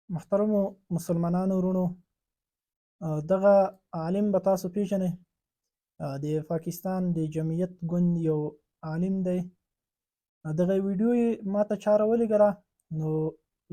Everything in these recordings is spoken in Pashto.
محترمو مسلمانانو ورونو، دغه عالم به تاسو پیژنئ. د پاکستان د جمعیت ګوند یو عالم دی. دغه ویډیو یې ماته چا راولېږله، نو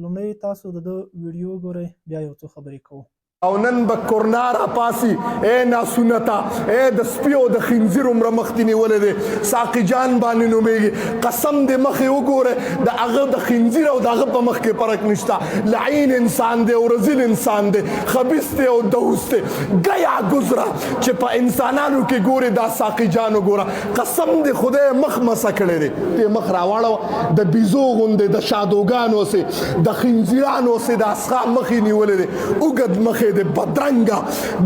لومړی تاسو د ده ویډیو وګورئ، بیا یو څه خبرې کوو. او نن به کورنار پاسي اے ناسونتا اے د سپیو د خنزیر عمر مختی نیولې دي ساقي جان باندې نومېږي. قسم دې مخې وګوره د هغه د خنزیر او د هغه په مخ کې فرق نشته. لعین انسان دی او رزیل انسان دی، خبیث دی او دوس دی. گیا گزرا چې په انسانانو کې ګوري دا ساقي جان وګوره. قسم دې خدای مخ مسه کړی دی، ته مخ راواړو د بیزو غوندې د شادوګانو سي د خنزیرانو سي د اسخا مخې نیولې دي. وګد مخې د بدرنگا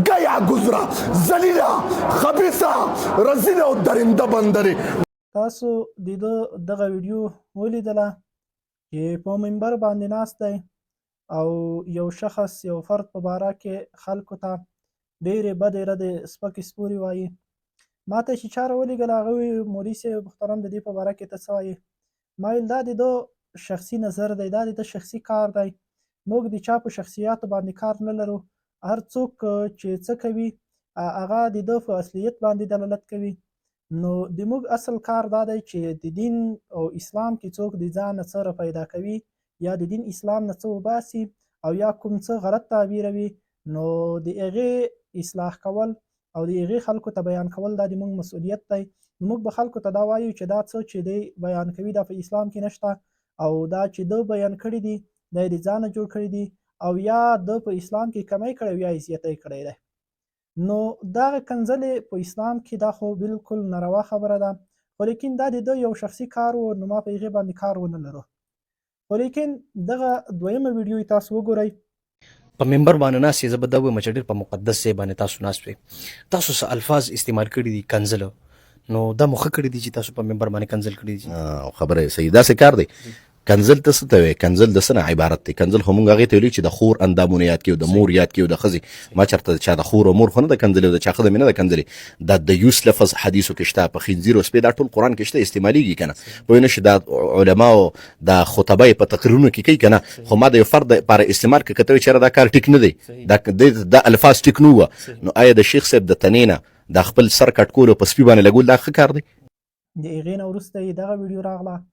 گیا گزرا ذلیلا خبیثا رزیل او درنده بندري. تاسو د ده دغه ویډیو ولیدله چې په منبر باندې ناست دی او یو شخص یو فرد په باره کې خلکو ته ډېرې بدې ردې سپکې سپورې وایي. ما ته چې چا راولېږله هغه وایي مولوي صاحب محترم د دې په باره کې ته څه وایې؟ ما ویل دا د ده شخصي نظر دی، دا د ده شخصي کار دی. موږ د چا په شخصیاتو باندې کار نه لرو. هر څوک چې څه کوي هغه د ده په اصلیت باندې دلالت کوي. نو د موږ اصل کار دا دی چې د دین او اسلام کې څوک د ځان نه څه را پیدا کوي یا د دین اسلام نه څه وباسي او یا کوم څه غلط تعبیروي، نو د هغې اصلاح کول او د هغې خلکو ته بیان کول دا د موږ مسؤلیت دی. نو موږ به خلکو ته دا وایو چې دا څه چې دی بیان کوي دا په اسلام کې نشته، او دا چې ده بیان کړي دي دا یې د ځانه جوړ کړي دي، او یا د په اسلام کې کمی کړی یا یې زیاتی کړی دی. نو دغه کنځلې په اسلام کې دا خو بالکل ناروا خبره ده، خو لیکن دا د ده یو شخصي کار و، نو ما په هغې باندې کار ونه لرو. خو لیکن دغه دویمه ویډیو یې تاسو وګورئ. په منبر باندې ناست یې، زه به دا ووایم چې ډېر په مقدس ځای باندې تاسو ناست وئ، تاسو څه الفاظ استعمال کړي دي کنځله، نو دا مو ښه کړي دي چې تاسو په منبر باندې کنځل کړي دي. خبره یې صحیح، داسې کار دی. کنزل ته څه ته وایي؟ کنزل د څه نه عبارت دی؟ کنزل خو مونږ هغې ته ویلي چې د خور اندامونه یاد کړي او د مور یاد کړي او د ښځې. ما چېرته د چا د خور او مور خو نه ده کنځلې او د چا ښځه مې نه ده کنځلې. دا د یوس لفظ حدیثو کې شته، په خنزیر او سپی دا ټول قرآن کې شته، استعمالېږي که نه. پوه نه شي دا علماو دا خطبه یې په تقریرونو کې کوي که نه، خو ما د یو فرد لپاره استعمال کړه. که ته وایې چېرې دا کار ټیک نه دی، دا الفاظ ټیک نه وه، نو آیا د شیخ صاحب د تنې نه دا خپل سر کټ کول او په سپي باندې لګول دا ښه کار دی؟ د هغې نه وروسته یې دغه ویډیو راغله،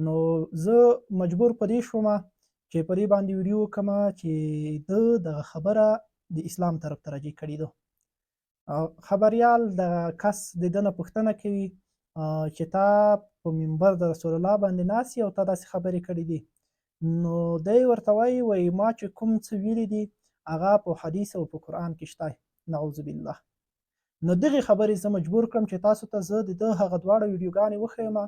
نو زه مجبور په دې شومه چې په دې باندې ویډیو وکړمه چې ده دغه خبره د اسلام طرف ته راجع کړې ده. خبریال دغه کس د ده نه پوښتنه کوي چې تا په منبر د رسول الله باندې ناست یې او تا داسې خبرې کړې دي، نو دی ورته وایي ما چې کوم څه ویلي دي هغه په حدیث او په قرآن کې شته، نعوذ بالله. نو دغې خبرې زه مجبور کړم چې تاسو ته زه د ده هغه دواړه ویډیوګانې وښیم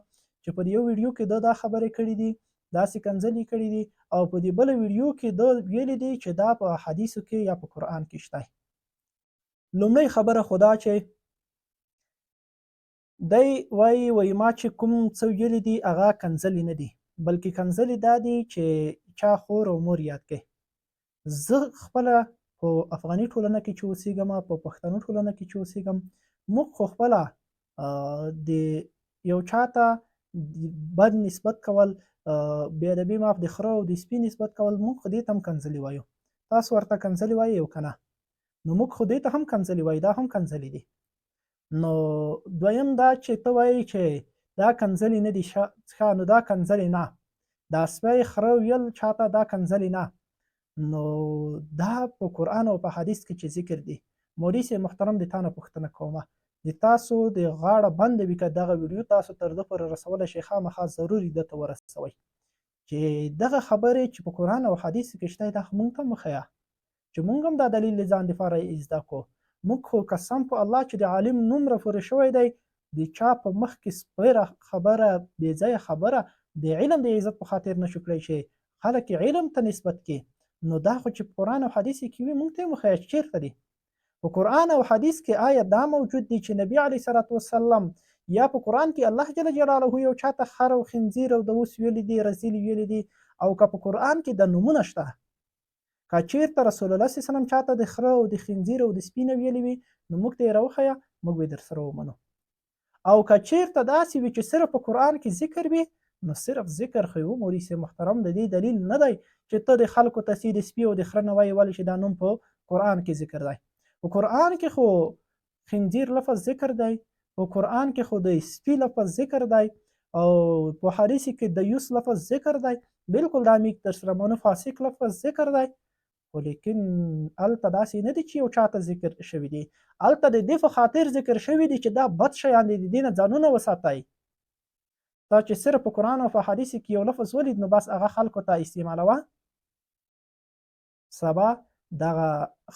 چې په یو ویډیو کې ده دا خبرې کړي دي، داسې کنځلې کړي دي، او په دې بله ویډیو کې ده ویلي دي چې دا په حدیثو کې یا په قرآن کې شته. لومړی خبره خو دا چې دی وایي ما چې کوم څه ویلي دي هغه کنځلې نه دي، بلکې کنځلې دا دي چې چا خور او مور یاد کړي. زه خپله په افغاني ټولنه کې چې اوسېږم، په پښتنو ټولنه کې چې اوسېږم، موږ خو خپله د یو چاته بد نسبت کول، بې ادبي معاف د خره او د سپي نسبت کول، موږ خو دې ته هم کنځلې وایو. تاسو ورته کنځلې وایئ او که نه؟ نو موږ خو دې ته هم کنځلې وایو، دا هم کنځلې دي. نو دویم دا چې ته وایې چې دا کنځلې نه دي، ښه نو دا کنځلې نه، دا سپی خره ویل چاته دا کنځلې نه، نو دا په قرآن او په حدیث کې چې ذکر دي. مولوي صاحب محترم د تا نه پوښتنه کومه، د تاسو د غاړه بنده وي که دغه ویډیو تاسو تر ده پورې رسولی شئ، خامخا ضروري ده ته ورسوئ چې دغه خبرې چې په قرآن او حدیث کې شته دا موږ ته وښیه چې موږ هم دا دلیل د ځان دپاره زده کړو. موږ خو قسم په الله چې د عالم نوم راپورې شوی دی، د چا په مخ کې سپیره خبره، بې ځایه خبره د علم د عزت په خاطر نه شو کړی چې خلک علم ته نسبت کړي، نو دا خو چې په قرآن او حدیث کې وي موږ ته یې وښیه چې چېرته دي. په قرآن او حدیث کې آیا دا موجود دی چې نبی علیه صلات وسلم یا په قرآن کې الله جل جلاله یو چاته خر او خنزیر او دوس ویلي دي، رزیل ویلي دي، او که په قرآن کې د نومونه شته، که چېرته رسول الله صلی الله علیه وسلم چاته د خره او د خنزیر او د سپي نه ویلي وي، نو موږ ته یې راوښیه، موږ به یې درسره ومنو. او که چېرته داسې وي چې صرف په قرآن کې ذکر وي، نو صرف ذکر خو یو مولوي صاحب محترم د دې دلیل نه دی چې ته د خلکو ته سي د سپي او د خره نه وایې ولې چې دا نوم په قرآن کې ذکر دی. په قرآن کې خو خنزیر لفظ ذکر دی، په قرآن کې خو د سپي لفظ ذکر دی، او په حدیث کې د یوس لفظ ذکر دی، بالکل دا میک در سره منو فاسق لفظ ذکر دی. خو لیکن هلته داسې نه دي چې یو چاته ذکر شوي دي، هلته د دې په خاطر ذکر شوي دي چې دا بد شیان دي، د دې نه ځانونه وساتئ. تا چې صرف په قرآن او په حدیث کې یو لفظ ولید نو بس هغه خلکو ته استعمالوه. سبا دغه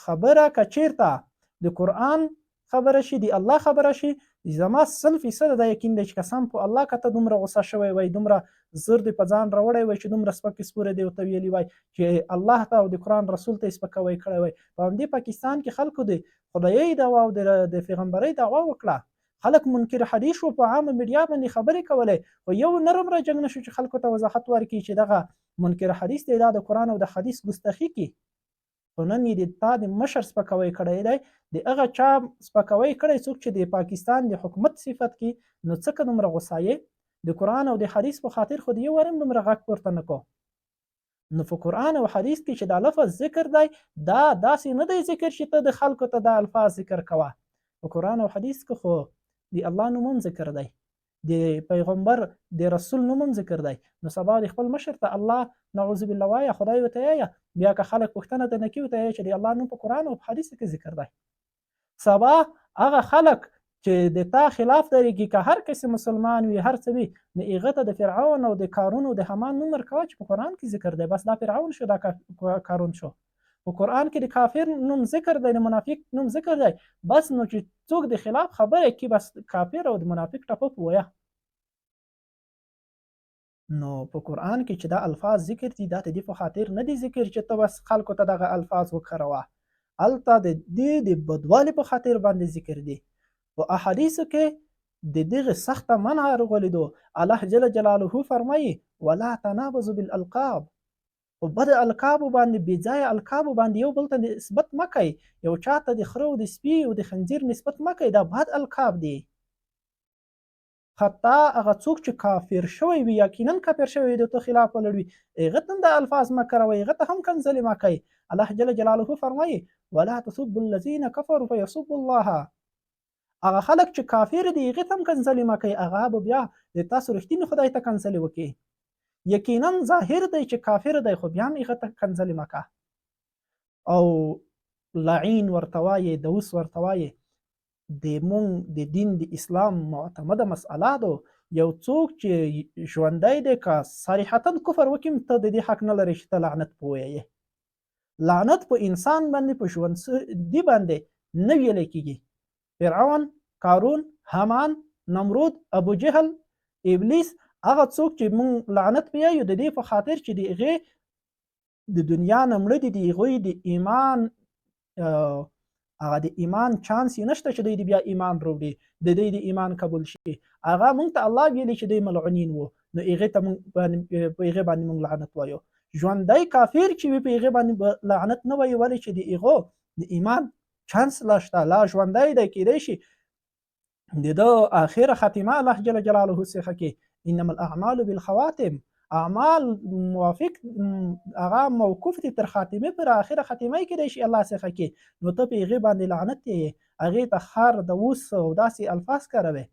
خبره که چیرته د قرآن خبره شي، د الله خبره شي، زما 100% دا یقین دی چې قسم په الله که ته دومره غوسه شوی وای، دومره زر دې په ځان راوړی وای چې دومره سپکې سپورې دې ورته ویلي وای چې الله ته او د قرآن رسول ته یې سپکاوی کړی وای. په همدې پاکستان کې خلکو د خدایۍ دعوا او د پیغمبرۍ دعوا وکړه، خلک منکر حدیث شو، په عامه میډیا باندې خبرې کولې، خو یو نرم راجنګ نه شو چې خلکو ته وضاحت ورکړي چې دغه منکر حدیث دی دا د قرآن او د حدیث ګستاخي کوي. خو نن یې د تا د مشر سپکاوی کړی دی، د هغه چا سپکاوی کړی څوک چې د پاکستان د حکومت صفت کې، نو څکه دومره غوسه یې د قرآن او د حدیث په خاطر خو د یو وارم دومره غږ پورته نه کو. نو په قرآن او حدیث کې چې دا لفظ ذکر دی دا داسې نه دی ذکر چې ته د خلکو ته دا الفاظ ذکر کوه. په قرآن او حدیث کې خو د الله نوم هم ذکر دی، د پیغمبر د رسول نوم هم ذکر دی. نو سبا د خپل مشر ته الله نعوذ بالله وایه، خدای ورته وایه، بیا که خلک پوښتنه ترې نه کوي ورته وایه چې د الله نوم په قرآن او په حدیث کې ذکر دی. سبا هغه خلک چې د تا خلاف درېږي که هر کس مسلمان وي هر څه وي، نو هغه ته د فرعون او د کارون او د حمان نوم ورکوه چې په قرآن کې ذکر دی. بس دا فرعون شو، دا کارون شو. په قرآن کې د کافر نوم ذکر دی، د منافق نوم ذکر دی، بس نو چې څوک د خلاف خبره کوي بس کافر او د منافق ټپه ووایه. نو په قرآن کې چې دا الفاظ ذکر دي دا د دې په خاطر نه دي ذکر چې ته بس خلکو ته دغه الفاظ وکاروه، هلته د دې د بدوالي په خاطر باندې ذکر دي. په احادیثو کې د دغه سخته منع راغلیدو. الله جل جلاله فرمایي ولا تنابزوا بالالقاب، په بد القابو باندې بې ځایه القابو باندې یو بل ته نسبت مه کوئ، یو چاته د خره او د سپي او د خنزیر نسبت مه کوئ، دا بد القاب دی. حتی هغه څوک چې کافر شوی وي، یقینا کافر شوی وي، د تو خلاف ولړوي، هغه ته هم دا الفاظ مه کاروئ، هغه ته هم کنځلې مه کوئ. الله جل جلاله فرمایي ولا تسبوا الذین کفروا فیسبوا الله، هغه خلک چې کافر دي هغې ته هم کنځلې مه کوئ، هغه به بیا د تاسو رښتیني خدای ته کنځلې وکړي. یقینا ظاهر دی چې کافر دی، خو بیا هم هغه ته کنځلې مه کوه. او لعین ورته وایې، دوس ورته وایې. د مونږ د دین د اسلام معتمده مسئله ده، یو څوک چې ژوندی دی که صریحتا کفر وکړي ته د دې حق نه لرې چې ته لعنت په ووایې. لعنت په انسان باندې په ژوندي باندې نه ویلی کېږي. فرعون، کارون، حمان، نمرود، ابو جهل، ابلیس، هغه څوک چې مونږ لعنت په وایو د دې په خاطر چې د هغې د دنیا نه مړه دي، د هغوی د ایمان هغه د ایمان چانس یې نشته چې دوی د بیا ایمان راوړي، د دوی د ایمان قبول شي. هغه موږ ته الله ویلي چې دوی ملعونین وو، نو هغې ته موږ په هغې باندې موږ لعنت وایو. ژوندی کافر چې وي په هغې باندې لعنت نه وایو، ولې چې د هغو د ایمان چانس لا شته، لا ژوندی دی، کیدی شي د ده آخره خاتمه الله جل جلاله څخه کې انما الاعمال بالخواتم، اعمال موافق هغه موقوف دي تر خاتمه پر اخره خاتمه کې دی شي الله څخه کې، نو ته په هغې باندې لعنت یې، هغې ته خر د اوس او داسې الفاظ کاروي.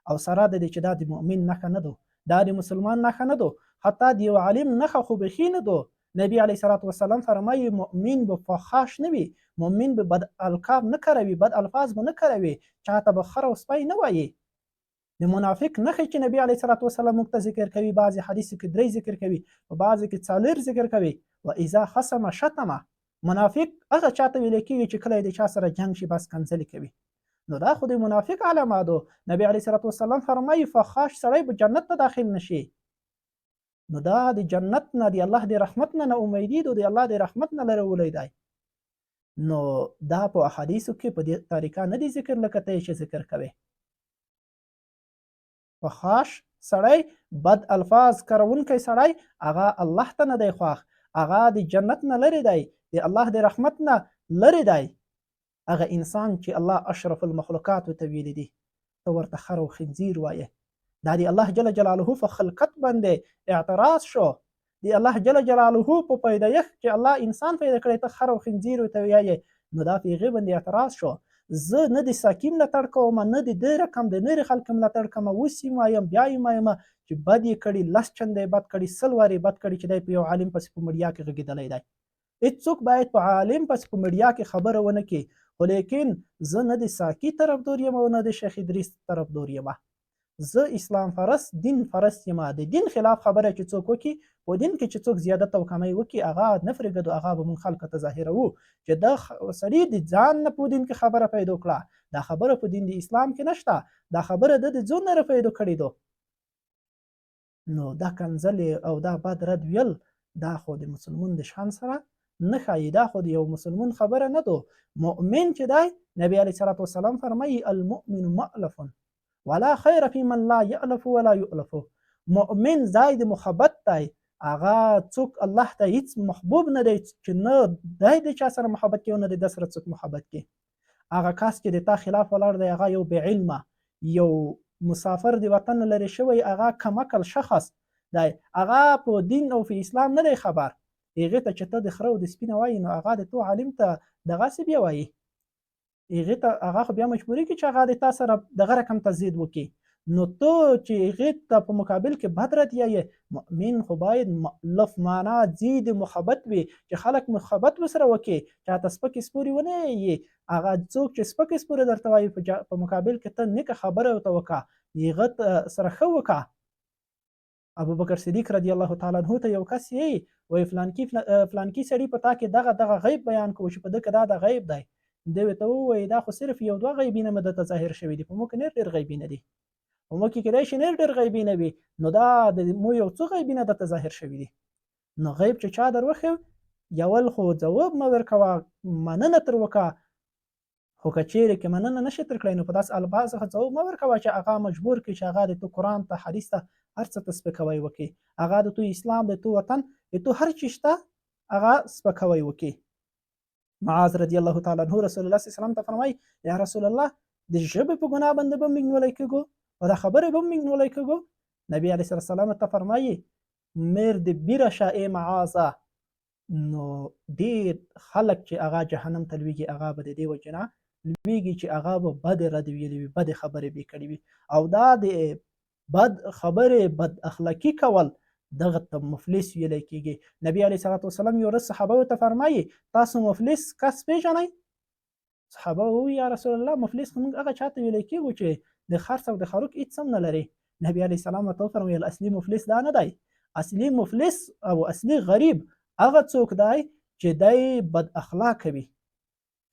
او سره د دې چې دا د مؤمن نښه نه ده، دا د مسلمان نښه نه ده، حتی د یو عالم نښه خو بیخي نه ده. نبی علیه الصلاة والسلام فرمایي مؤمن به فحاش نه وي، مؤمن به بد القاب نه کاروي، بد الفاظ به نه کاروي، چاته به خر او سپی نه وایي. د منافق نښې چې نبی علیه الصلاة والسلام موږ ته ذکر کوي، بعضې حدیثو کې 3 ذکر کوي، په بعضې کې 4 ذکر کوي. و اذا خصم شتمه، منافق هغه چاته ویلی کېږي چې کله یې د چا سره جنګ شي بس کنځلې کوي، نو دا خو د منافق علامه ده. نبی علیه الصلاة والسلام فرمایي فحاش سړی به جنت ته داخل نشي، نو دا د جنت نه د الله د رحمت نه امیدي ده، د الله د رحمت نه لرلی دی. نو دا په احادیثو کې په دې طریقه نه دی ذکر لکه ته چې ذکر کوي. فحاش سړی، بد الفاظ کارونکی سړی، هغه الله ته نه دی خوښ، هغه د جنت نه لرې دی، د الله د رحمت نه لرې دی. هغه انسان چې الله اشرف المخلوقات ورته ویلي دي، ته ورته خر او خنزیر وایې، دا د الله جل جلاله په خلقت باندې اعتراض شو. د الله جل جلاله په پیدایښت چې الله انسان پیدا کړی ته خر او خنزیر ورته وایې، نو دا په هغې باندې اعتراض شو. زه نه د ساکي ملاتړ کوم، نه د ده رقم د نورې خلکو ملاتړ کوم. اوس یې وایم بیا یې وایم چې بد یې کړي، 10 چنده یې بد کړي، 100 وارې بد کړي چې دی په یو عالم پسې په میډیا کې غږېدلی دی. هېڅوک باید په عالم پسې په میډیا کې خبره ونه کړي. خو لیکن زه نه د ساکي طرفدار یم او نه د شیخ ادریس طرفدار یم. زه اسلام پرست، دین پرست یم. د دین خلاف خبره چې څوک وکړي، په دین کې چې څوک زیادت او کمی وکړي، هغه نه پرېږدو، هغه به موږ خلکو ته ظاهروو چې دا سړي د ځان نه په دین کې خبره پیدا کړه. دا خبره په دین د اسلام کې نشته، دا خبره د ځون نه پیدا کړې ده. نو دا کنځلې او دا بد رد ویل دا خو د مسلمان د شان سره نه ښایي. دا خو د یو مسلمان خبره نه ده. مؤمن چې دی، نبی علیه الصلاة والسلام فرمایي المؤمن مؤلف ولا خیر فی من لا یألف ولا یؤلف. مؤمن ځای د محبت دی. هغه څوک الله ته هیڅ محبوب نه دی چې نه دی د چا سره محبت کوي او نه د ده سره څوک محبت کوي. هغه کس چې د تا خلاف ولاړ دی، هغه یو بې علمه، یو مسافر د وطن نه لرې شوی، هغه کم عقل شخص دی. هغه په دین او په اسلام نه دی خبر. هغې ته چې ته د خره او د سپي نه وایي، نو هغه د تو عالم ته دغسې بیا وایي. هغې ته هغه خو بیا مجبوري کړي چې هغه د تا سره دغه رقم تضید وکړي. نو ته چې هغې ته په مقابل کې بد رد یایې، مؤمن خو باید مؤلف معنا ځي د محبت وي، چې خلک محبت ورسره وکړي، چاته سپکې سپورې ونه یایې. هغه څوک چې سپکې سپورې درته وایي، په مقابل کې ته نیکه خبره ورته وکړه، هغه سره ښه وکړه. ابوبکر صدیق رضی الله تعالی عنه ته یو کس یې وایي فلانکي سړي په تا کې دغه غیب بیان کوو چې په ده کې دا د غیب دی. دی ورته ووایي دا خو صرف یو دوه غیبینه مې درته ظاهر شوي دي، په موږ کې نور ډېر غیبینه دي. په موږ کې کیدای شي نور ډېر غیبینه وي، نو دا د مو یو څو غیبینه درته ظاهر شوي دي. نو غیب چې چا در وښیو، یول خو ځواب مه ورکوه، مننه تر وکړه. خو که چیرې کې مننه نشي تر کړی، نو په داسې الفاظ څخه ځواب مه ورکوه چې هغه مجبور کړي چې هغه د تو قرآن ته، حدیث ته، هر څه ته سپکاوی وکړي. هغه د تو اسلام، د تو وطن، د تو هر چیز ته هغه سپکاوی وکړي. معاذ رضی الله تعالی عنه رسول الله صلی الله علیه وسلم ته فرمایي یا رسول الله د ژبې په ګناه باندې به موږ نیولی کېږو او د خبرې به موږ نیولی کېږو؟ نبی علیه الصلاة والسلام ته فرمایي میر د بیره شه ای معاذه. نو ډېر خلک چې هغه جهنم ته لویږي، هغه به د دې وجې نه لویږي چې هغه به بدې رد ویلې وي، بدې خبرې به یې کړې وي. او دا د بد خبرې، بد اخلاقي کول، دغه ته مفلس ویلی کېږي. نبی علیه الصلاة والسلام یو ورځ صحابه ته فرمایي تاسو مفلس کس پیژنئ؟ صحابه ووایي یا رسول الله مفلس خو موږ هغه چاته ویلی کېږو چې د خرڅ او د خروک هېڅ هم نه لري. نبی علیه السلام ورته وفرمیل اصلي مفلس دا نه دی. اصلي مفلس او اصلي غریب هغه څوک دی چې دی بد اخلاقه وي،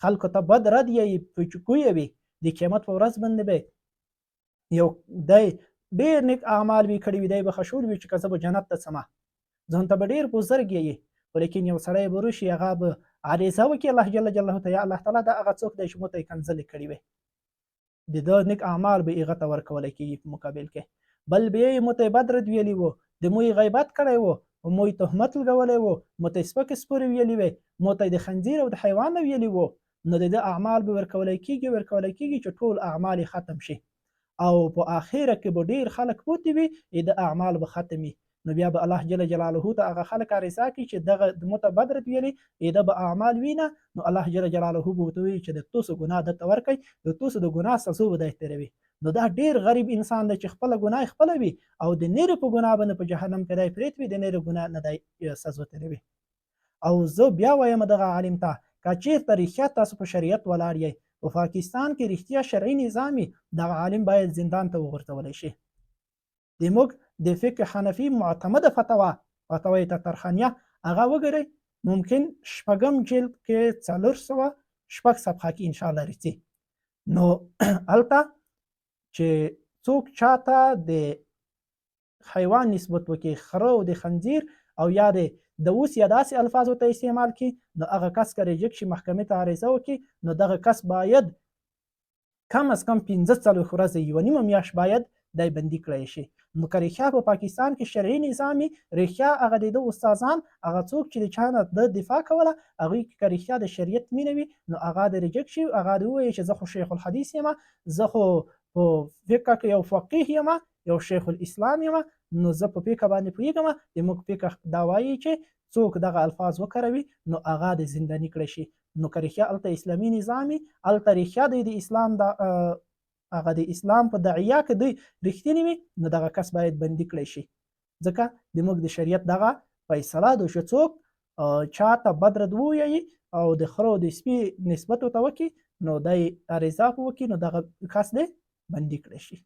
خلکو ته بد رد یې پچکویه وي. د قیامت په ورځ باندې به یو دی ډېر نیک اعمال وي کړي وي، دی به خشول وي چې که زه به جنت ته ځمه، ځان ته به ډېر بزرګ یې. خو لیکن یو سړی به راشي، هغه به عریضه وکړي الله جل جلاله ته، یا الله تعالی دا هغه څوک دی چې مو ته یې کنځلې کړي وي، د ده نیک اعمال به هغه ته ورکولی کېږي په مقابل کې. بل بیا یې مو ته یې بد رد ویلي وو، د مو یې غیبت کړی وو، مو یې تهمت لګولی وو، مو ته یې سپکې سپورې ویلي وې، مو ته یې د خنزیر او د حیوان نه ویلي وو، نو د ده اعمال به ورکولی کېږي چې ټول اعمال یې ختم شي. او په آخره کې به ډېر خلک پوتې وي، د اعمال به ختم وي. نو بیا به الله جل جلاله ته هغه خلک عریضه کړي چې دغه مو ته بد رد ویلي، ده به اعمال وینه. نو الله جل جلاله به ورته وایي چې د توسو ګناه درته ورکوي، د توسو د ګناه سزا به دی تېروي. نو دا ډېر غریب انسان دی چې خپله ګناه خپله وي او د نورو په ګناه باندې په جهنم کې دی پرېت وي، د نورو ګناه نه دی سزا تېروي. او زه بیا وایم دغه عالم ته که چېرته رښتیا تاسو په شریعت ولاړ یئ، په پاکستان کې رښتیا شرعي نظام وي، دغه عالم باید زندان ته وغورځولی شي. زموږ د فقه حنفي معتمده فتوا تطرخانیه هغه وګورئ، ممکن شپږم جلد کې 406 صفحه کې انشاءالله راځي. نو هلته چې څوک چاته د حیوان نسبت وکړي، خره او د خنزیر، او یا د اوس یا داسې الفاظو ته استعمال کړي، نو هغه کس که ریجکټ شي، محکمې ته عریضه وکړي، نو دغه کس باید کم از کم 15 ورځې، 1.5 میاشت باید دی بندي کړی شي. نو که رښتیا په پاکستان کې شرعي نظام وي، رښتیا هغه د ده استادان، هغه څوک چې د چا نه د دفاع کوله، هغوی که رښتیا د شریعت مینه وي، نو هغه د ریجکټ شي، هغه د ووایي چې زه خو شیخ الحدیث یم، زه خو په فقه کې یو فقیه یم، یو شیخ الاسلام یم، نو زه په فقه باندې پوهېږم. زموږ فقه دا وایي چې څوک دغه الفاظ وکاروي نو هغه د زنداني کړی شي. نو که رښتیا هلته اسلامي نظام وي، هلته رښتیا دی د اسلام هغه د اسلام په دعیه کې دوی رښتینې وي، نو دغه کس باید بندي کړی شي. ځکه زموږ د شریعت دغه فیصله ده چې څوک چاته بد رد ووایي او د خره او د سپي نسبت ورته وکړي، نو دی اریزاف وکړي، نو دغه کس دی بندي کړی شي.